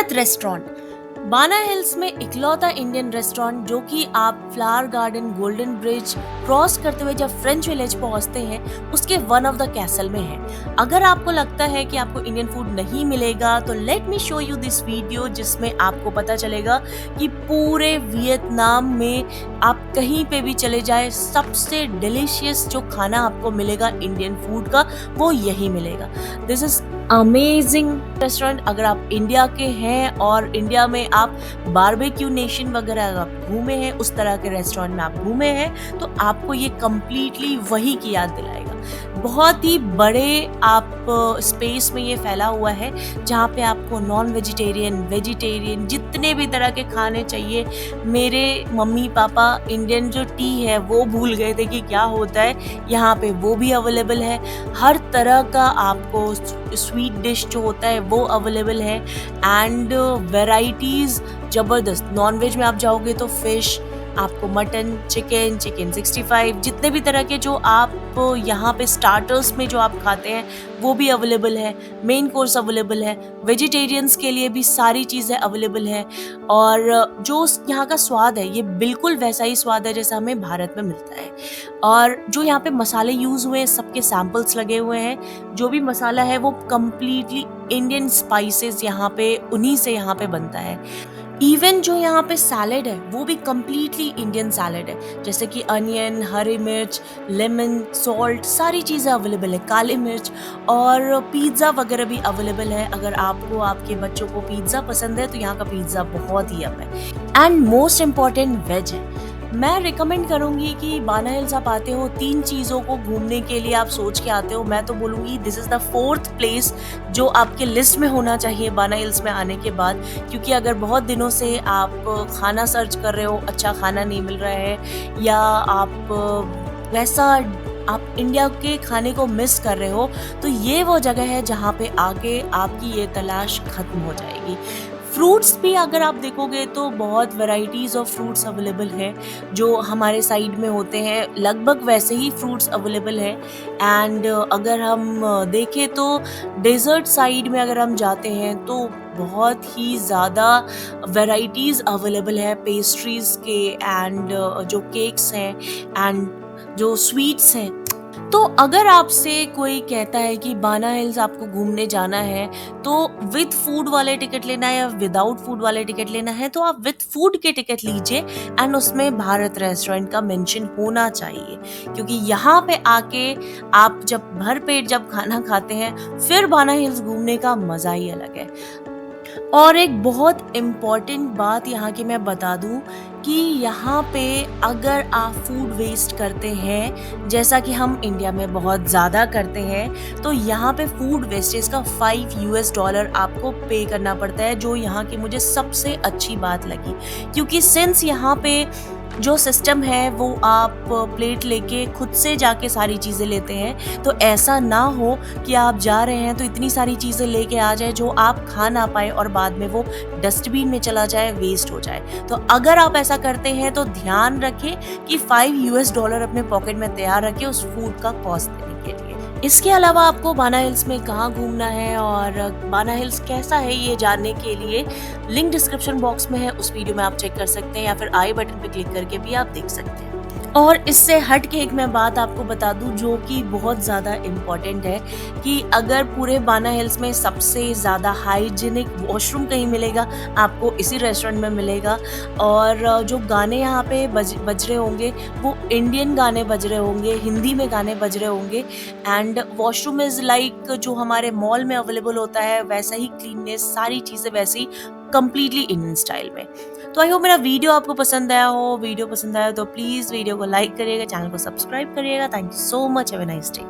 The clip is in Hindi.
भारत रेस्टोरेंट बाना हिल्स में इकलौता इंडियन रेस्टोरेंट जो कि आप flower garden golden bridge cross करते हुए जब फ्रेंच विलेज पहुंचते हैं उसके वन ऑफ द कैसल में है। अगर आपको लगता है कि आपको इंडियन फूड नहीं मिलेगा तो let me show you this video जिसमें आपको पता चलेगा कि पूरे वियतनाम में आप कहीं पे भी चले जाए सबसे डिलीशियस जो खाना आपको मिलेगा इंडियन फूड का वो यही मिलेगा। This is amazing restaurant. अगर आप इंडिया के हैं और इंडिया में आप बारबेक्यू नेशन वगैरह आप घूमे हैं, उस तरह के रेस्टोरेंट में आप घूमे हैं तो आपको ये कम्प्लीटली वही की याद दिलाएगा। बहुत ही बड़े आप स्पेस में ये फैला हुआ है जहाँ पे आपको नॉन वेजिटेरियन वेजिटेरियन जितने भी तरह के खाने चाहिए। मेरे मम्मी पापा इंडियन जो टी है वो भूल गए थे कि क्या होता है, यहाँ पे वो भी अवेलेबल है। हर तरह का आपको स्वीट डिश जो होता है वो अवेलेबल है एंड वेराइटीज ज़बरदस्त। नॉन वेज में आप जाओगे तो फिश, आपको मटन, चिकन, चिकन 65 जितने भी तरह के जो आप यहाँ पे स्टार्टर्स में जो आप खाते हैं वो भी अवेलेबल है। मेन कोर्स अवेलेबल है। वेजिटेरियंस के लिए भी सारी चीज़ें अवेलेबल है और जो यहाँ का स्वाद है ये बिल्कुल वैसा ही स्वाद है जैसा हमें भारत में मिलता है। और जो यहाँ पे मसाले यूज़ हुए हैं सबके सैम्पल्स लगे हुए हैं। जो भी मसाला है वो कम्प्लीटली इंडियन स्पाइसेस यहाँ पे उन्हीं से यहाँ पे बनता है। इवन जो यहाँ पे सैलेड है वो भी कम्प्लीटली इंडियन सैलेड है, जैसे कि अनियन, हरी मिर्च, लेमन, सॉल्ट सारी चीज़ें अवेलेबल है, काली मिर्च और पिज़्ज़ा वगैरह भी अवेलेबल है। अगर आपको आपके बच्चों को पिज़्ज़ा पसंद है तो यहाँ का पिज़्ज़ा बहुत ही अप है एंड मोस्ट इम्पॉर्टेंट वेज है। मैं रिकमेंड करूंगी कि बाना हिल्स आप आते हो 3 चीज़ों को घूमने के लिए आप सोच के आते हो। मैं तो बोलूँगी this is the 4th place जो आपके लिस्ट में होना चाहिए बाना हिल्स में आने के बाद, क्योंकि अगर बहुत दिनों से आप खाना सर्च कर रहे हो, अच्छा खाना नहीं मिल रहा है या आप वैसा आप इंडिया के खाने को मिस कर रहे हो तो ये वो जगह है जहाँ पे आके आपकी ये तलाश खत्म हो जाएगी। फ्रूट्स भी अगर आप देखोगे तो बहुत वैरायटीज़ ऑफ फ्रूट्स अवेलेबल है जो हमारे साइड में होते हैं, लगभग वैसे ही फ्रूट्स अवेलेबल है। एंड अगर हम देखें तो डेजर्ट साइड में अगर हम जाते हैं तो बहुत ही ज़्यादा वैरायटीज़ अवेलेबल है पेस्ट्रीज़ के एंड जो केक्स हैं एंड जो स्वीट्स हैं। तो अगर आपसे कोई कहता है कि बाना हिल्स आपको घूमने जाना है तो विद फूड वाले टिकट लेना है या विदाउट फूड वाले टिकट लेना है, तो आप विद फूड के टिकट लीजिए एंड उसमें भारत रेस्टोरेंट का मेंशन होना चाहिए, क्योंकि यहाँ पे आके आप जब भर पेट जब खाना खाते हैं फिर बाना हिल्स घूमने का मज़ा ही अलग है। और एक बहुत इम्पॉर्टेंट बात यहाँ की मैं बता दूँ कि यहाँ पे अगर आप फूड वेस्ट करते हैं जैसा कि हम इंडिया में बहुत ज़्यादा करते हैं तो यहाँ पे फूड वेस्टेज का $5 आपको पे करना पड़ता है, जो यहाँ की मुझे सबसे अच्छी बात लगी। क्योंकि सिंस यहाँ पे जो सिस्टम है वो आप प्लेट लेके खुद से जाके सारी चीज़ें लेते हैं, तो ऐसा ना हो कि आप जा रहे हैं तो इतनी सारी चीज़ें लेके आ जाए जो आप खा ना पाए और बाद में वो डस्टबिन में चला जाए, वेस्ट हो जाए। तो अगर आप ऐसा करते हैं तो ध्यान रखें कि $5 अपने पॉकेट में तैयार रखें उस फूड का कॉस्ट देने के लिए। इसके अलावा आपको बाना हिल्स में कहाँ घूमना है और बाना हिल्स कैसा है ये जानने के लिए लिंक डिस्क्रिप्शन बॉक्स में है, उस वीडियो में आप चेक कर सकते हैं या फिर आई बटन पे क्लिक करके भी आप देख सकते हैं। और इससे हट के एक मैं बात आपको बता दूं जो कि बहुत ज़्यादा इम्पॉर्टेंट है कि अगर पूरे बाना हिल्स में सबसे ज़्यादा हाइजीनिक वॉशरूम कहीं मिलेगा आपको इसी रेस्टोरेंट में मिलेगा। और जो गाने यहाँ पे बज रहे होंगे वो इंडियन गाने बज रहे होंगे, हिंदी में गाने बज रहे होंगे एंड वॉशरूम इज़ लाइक जो हमारे मॉल में अवेलेबल होता है वैसा ही क्लीननेस, सारी चीज़ें वैसे ही कम्प्लीटली इंडियन स्टाइल में। तो आई होप मेरा वीडियो आपको पसंद आया हो। वीडियो पसंद आया तो प्लीज़ वीडियो को लाइक करिएगा, चैनल को सब्सक्राइब करिएगा। Thank you so much, have a nice day.